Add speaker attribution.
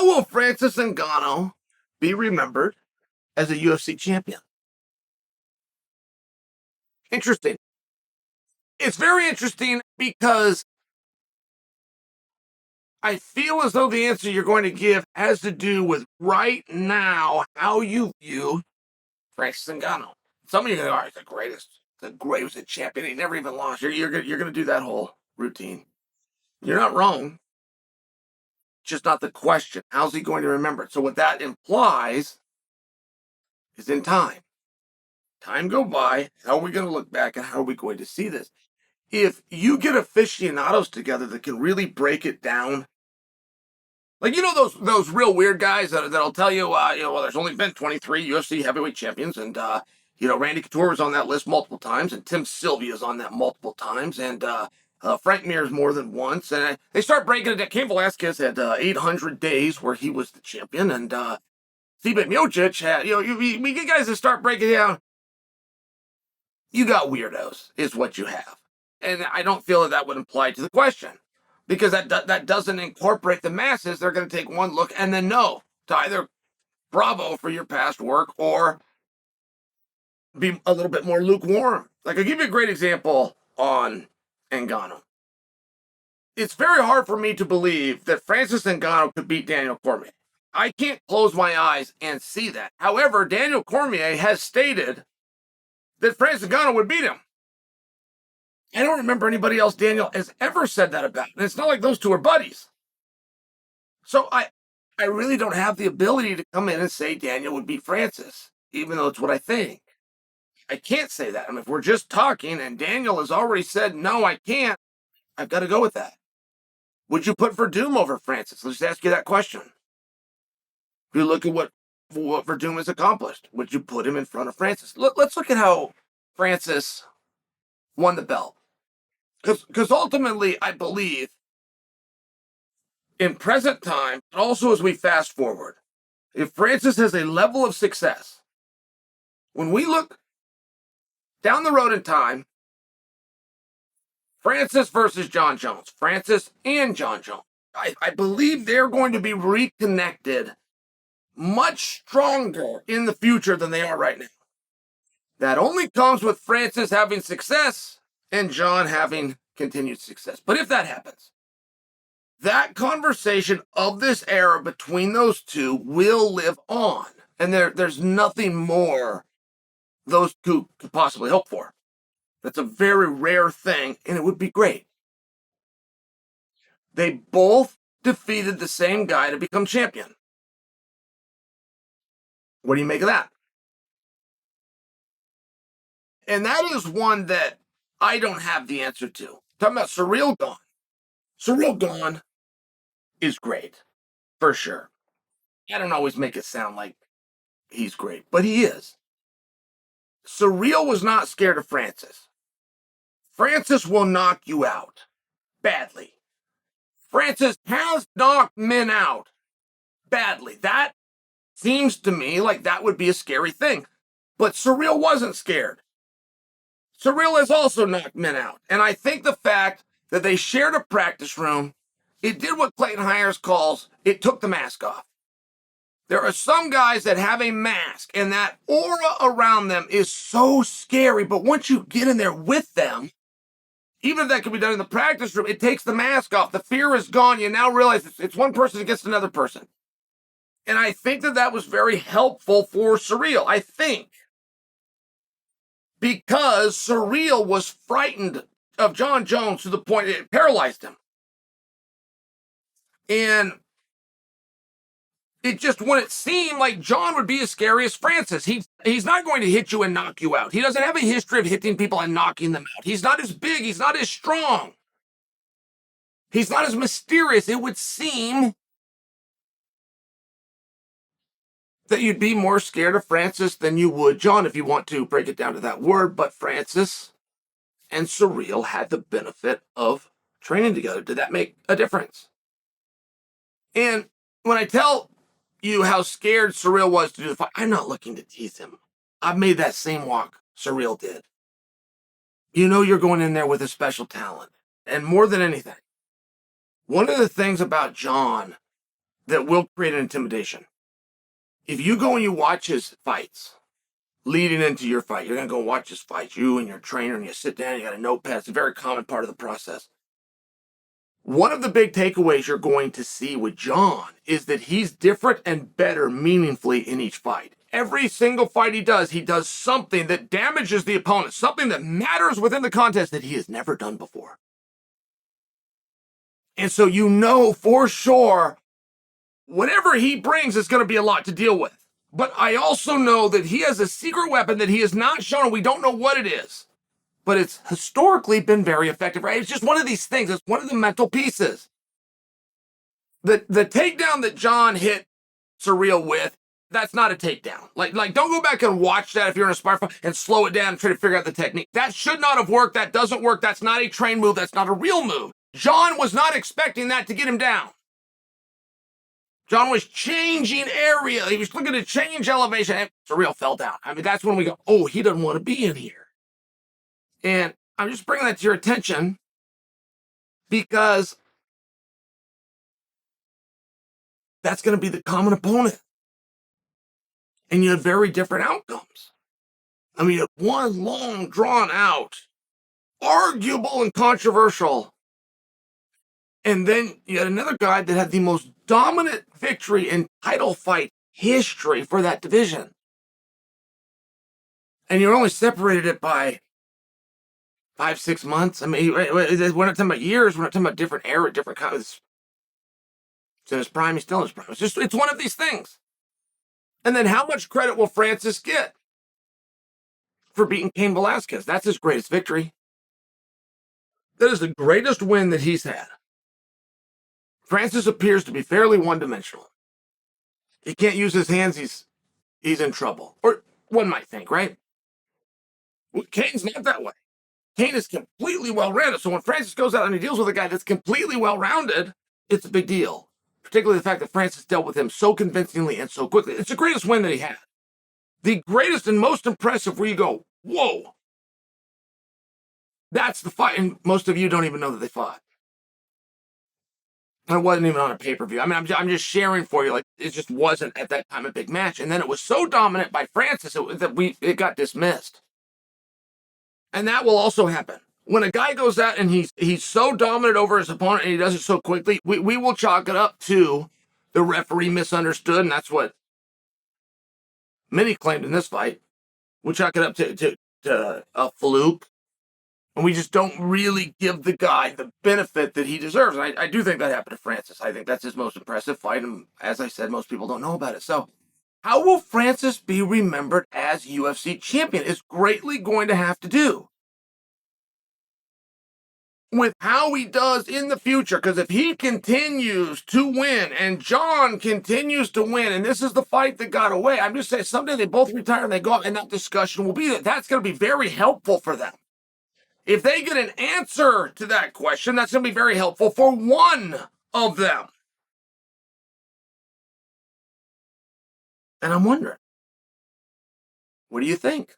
Speaker 1: will Francis Ngannou be remembered as a UFC champion? Interesting. It's very interesting because I feel as though the answer you're going to give has to do with right now how you view Francis Ngannou. Some of you are going to go, he's the greatest champion. He never even lost. You're going to do that whole routine. You're not wrong. Just not the question. How's he going to remember it? So what that implies is in time. Time go by. How are we going to look back and how are we going to see this? If you get aficionados together that can really break it down, like, those real weird guys that'll tell you, well, there's only been 23 UFC Heavyweight Champions, and Randy Couture was on that list multiple times, and Tim Sylvia's on that multiple times, and Frank Mir's more than once, and they start breaking it down. Cain Velasquez had 800 days where he was the champion, and Stipe Miocic had, we get guys that start breaking it down. You got weirdos, is what you have. And I don't feel that would apply to the question, because that doesn't incorporate the masses. They're going to take one look and then no, to either bravo for your past work or be a little bit more lukewarm. Like, I'll give you a great example on Ngannou. It's very hard for me to believe that Francis Ngannou could beat Daniel Cormier. I can't close my eyes and see that. However, Daniel Cormier has stated that Francis Ngannou would beat him. I don't remember anybody else Daniel has ever said that about. And it's not like those two are buddies. So I really don't have the ability to come in and say Daniel would beat Francis, even though it's what I think. I can't say that. I mean, if we're just talking and Daniel has already said, no, I can't, I've got to go with that. Would you put Verdum over Francis? Let's just ask you that question. If you look at what Verdum has accomplished, would you put him in front of Francis? Let's look at how Francis won the belt. Because ultimately, I believe, in present time, but also as we fast forward, if Francis has a level of success, when we look down the road in time, Francis versus Jon Jones, Francis and Jon Jones, I believe they're going to be reconnected much stronger in the future than they are right now. That only comes with Francis having success and Jon having continued success. But if that happens, that conversation of this era between those two will live on. And there's nothing more those two could possibly hope for. That's a very rare thing, and it would be great. They both defeated the same guy to become champion. What do you make of that? And that is one that I don't have the answer to. Talking about Ciryl Gane. Ciryl Gane is great, for sure. I don't always make it sound like he's great, but he is. Ciryl was not scared of Francis. Francis will knock you out badly. Francis has knocked men out badly. That seems to me like that would be a scary thing. But Ciryl wasn't scared. Ciryl has also knocked men out. And I think the fact that they shared a practice room, it did what Clayton Hires calls, it took the mask off. There are some guys that have a mask, and that aura around them is so scary. But once you get in there with them, even if that can be done in the practice room, it takes the mask off. The fear is gone. You now realize it's one person against another person. And I think that was very helpful for Ciryl. I think. Because Ciryl was frightened of Jon Jones to the point it paralyzed him. And it just wouldn't seem like Jon would be as scary as Francis. He's not going to hit you and knock you out. He doesn't have a history of hitting people and knocking them out. He's not as big. He's not as strong. He's not as mysterious. It would seem that you'd be more scared of Francis than you would Jon, if you want to break it down to that word. But Francis and Ciryl had the benefit of training together. Did that make a difference? And when I tell you how scared Ciryl was to do the fight, I'm not looking to tease him. I've made that same walk Ciryl did. You know you're going in there with a special talent. And more than anything, one of the things about Jon that will create an intimidation. If you go and you watch his fights leading into your fight, you're going to go watch his fights, you and your trainer, and you sit down, you got a notepad. It's a very common part of the process. One of the big takeaways you're going to see with Jon is that he's different and better meaningfully in each fight. Every single fight he does something that damages the opponent, something that matters within the contest that he has never done before. And so you know for sure, whatever he brings is going to be a lot to deal with. But I also know that he has a secret weapon that he has not shown, and we don't know what it is. But it's historically been very effective, right? It's just one of these things. It's one of the mental pieces. The takedown that Jon hit Surreal with, that's not a takedown. Like, don't go back and watch that if you're in a sparring fight and slow it down and try to figure out the technique. That should not have worked. That doesn't work. That's not a trained move. That's not a real move. Jon was not expecting that to get him down. Jon was changing area. He was looking to change elevation. And Surreal fell down. I mean, that's when we go, oh, he doesn't want to be in here. And I'm just bringing that to your attention because that's going to be the common opponent. And you have very different outcomes. I mean, one long, drawn out, arguable and controversial. And then you had another guy that had the most dominant victory in title fight history for that division. And you're only separated it by 5-6 months. I mean, we're not talking about years. We're not talking about different era, different kinds. It's in his prime. He's still in his prime. It's one of these things. And then how much credit will Francis get for beating Cain Velasquez? That's his greatest victory. That is the greatest win that he's had. Francis appears to be fairly one-dimensional. He can't use his hands. He's in trouble. Or one might think, right? Well, Cain's not that way. Cain is completely well-rounded. So when Francis goes out and he deals with a guy that's completely well-rounded, it's a big deal. Particularly the fact that Francis dealt with him so convincingly and so quickly. It's the greatest win that he had. The greatest and most impressive where you go, whoa. That's the fight. And most of you don't even know that they fought. And it wasn't even on a pay-per-view. I mean, I'm just sharing for you. Like, it just wasn't at that time a big match. And then it was so dominant by Francis that it got dismissed. And that will also happen. When a guy goes out and he's so dominant over his opponent and he does it so quickly, we will chalk it up to the referee misunderstood, and that's what many claimed in this fight. We'll chalk it up to a fluke, and we just don't really give the guy the benefit that he deserves. And I do think that happened to Francis. I think that's his most impressive fight, and as I said, most people don't know about it. So how will Francis be remembered as UFC champion is greatly going to have to do with how he does in the future. Because if he continues to win and Jon continues to win, and this is the fight that got away, I'm just saying someday they both retire and they go up, and that discussion will be that's going to be very helpful for them. If they get an answer to that question, that's going to be very helpful for one of them. And I'm wondering, what do you think?